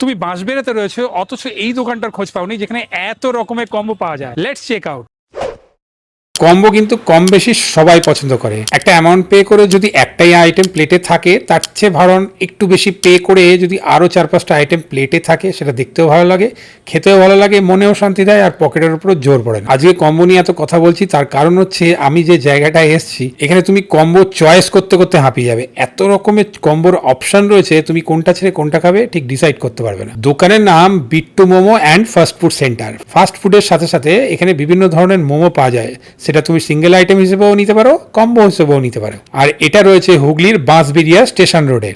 তুমি বাঁশবেড়াতে রয়েছে অথচ এই দোকানটার খোঁজ পাওনি যেখানে এত রকমের কম্বো পাওয়া যায়। Let's check out. কম্বো কিন্তু কম বেশি সবাই পছন্দ করে। একটা অ্যামাউন্ট পে করে যদি একটাই আইটেম প্লেটে থাকে, তার চেয়ে ভারণ একটু বেশি পে করে যদি আরও 4-5টা আইটেম প্লেটে থাকে, সেটা দেখতেও ভালো লাগে, খেতেও ভালো লাগে, মনেও শান্তি দেয়, আর পকেটের উপরও জোর পড়ে না। আজকে কম্বো নিয়ে এত কথা বলছি তার কারণ হচ্ছে আমি যে জায়গাটায় এসেছি এখানে তুমি কম্বো চয়েস করতে করতে হাঁপিয়ে যাবে। এত রকমের কম্বোর অপশন রয়েছে, তুমি কোনটা ছেড়ে কোনটা খাবে ঠিক ডিসাইড করতে পারবে না। দোকানের নাম Bittu momo and fast food centre. Fast ফুডের সাথে সাথে এখানে বিভিন্ন ধরনের মোমো পাওয়া যায়, সেটা তুমি সিঙ্গেল আইটেম হিসেবেও নিতে পারো, কম্বো হিসেবেও নিতে পারো। আর এটা রয়েছে হুগলির বাঁশবেড়িয়া স্টেশন রোডে।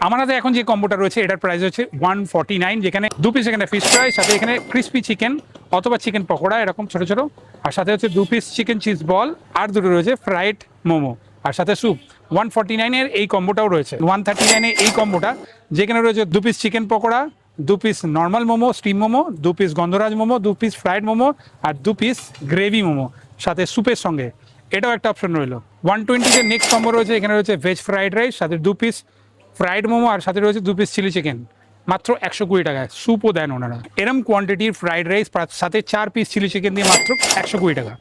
আমার হাতে এখন যে কম্বোটা রয়েছে এটার প্রাইস হচ্ছে 149, যেখানে 2 পিস এখানে ফিশ ফ্রাই, সাথে এখানে ক্রিস্পি চিকেন অথবা চিকেন পকোড়া এরকম ছোট ছোট, আর সাথে হচ্ছে 2 পিস চিকেন চিজ বল, আর দুটো রয়েছে ফ্রাইড মোমো, আর সাথে স্যুপ। 149-এর এই কম্বোটাও রয়েছে। 139-এ এই কম্বোটা যেখানে রয়েছে 2 piece chicken pakora, 2 piece normal momo steam momo, 2 piece গন্ধরাজ মোমো, 2 পিস ফ্রাইড মোমো, আর 2 পিস গ্রেভি মোমো সাথে স্যুপের সঙ্গে। এটাও একটা অপশন রইলো। 120-তে নেক্সট কম্বো রয়েছে, এখানে রয়েছে ভেজ ফ্রাইড রাইস, সাথে 2 পিস ফ্রাইড মোমো, আর সাথে রয়েছে 2 পিস চিলি চিকেন, মাত্র 120 টাকায়। স্যুপও দেন ওনারা। এরম কোয়ান্টিটির ফ্রাইড রাইস সাথে 4 পিস চিলি চিকেন দিয়ে মাত্র 120 টাকা।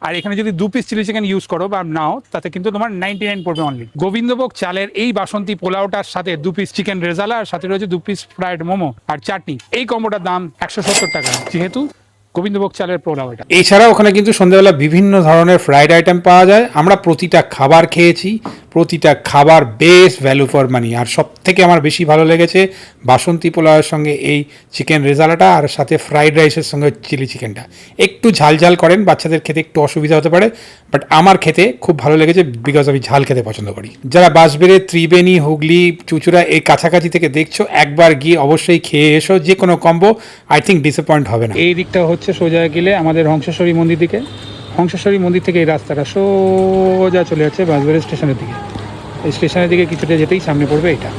আর এখানে যদি 2 পিস চিলি চিকেন ইউজ করো বা নাও, তাতে কিন্তু তোমার 99 পড়বে অনলি। গোবিন্দভোগ চালের এই বাসন্তী পোলাওটার সাথে 2 পিস চিকেন রেজালা, আর সাথে রয়েছে 2 পিস ফ্রাইড মোমো আর চাটনি। এই কম্বোটার দাম 170 টাকা, যেহেতু গোবিন্দভোগ চালের পোলাও এটা। এছাড়া ওখানে কিন্তু সন্ধ্যাবেলা বিভিন্ন ধরনের ফ্রাইড আইটেম পাওয়া যায়। আমরা প্রতিটা খাবার খেয়েছি, প্রতিটা খাবার বেশ ভ্যালু ফর মানি। আর সব থেকে আমার বেশি ভালো লেগেছে বাসন্তী পোলাওয়ের সঙ্গে এই চিকেন রেজালাটা, আর সাথে ফ্রাইড রাইসের সঙ্গে চিলি চিকেনটা। একটু ঝাল ঝাল করেন, বাচ্চাদের খেতে একটু অসুবিধা হতে পারে, বাট আমার খেতে খুব ভালো লেগেছে বিকজ আমি ঝাল খেতে পছন্দ করি। যারা বাঁশবেড়ে, ত্রিবেণী, হুগলি, চুঁচুড়া এই কাছাকাছি থেকে দেখছো, একবার গিয়ে অবশ্যই খেয়ে এসো। যে কোনো কম্বো আই থিঙ্ক ডিসঅ্যাপয়েন্ট হবে না। এই দিকটা হচ্ছে সোজা গেলে আমাদের হংসেশ্বরী মন্দির দিকে। হংসেশ্বরী মন্দির থেকে এই রাস্তাটা সোজা চলে যাচ্ছে বাঁশবেড়ে স্টেশনের দিকে। এই স্টেশনের দিকে কিছুটা যেতেই সামনে পড়বে এটা।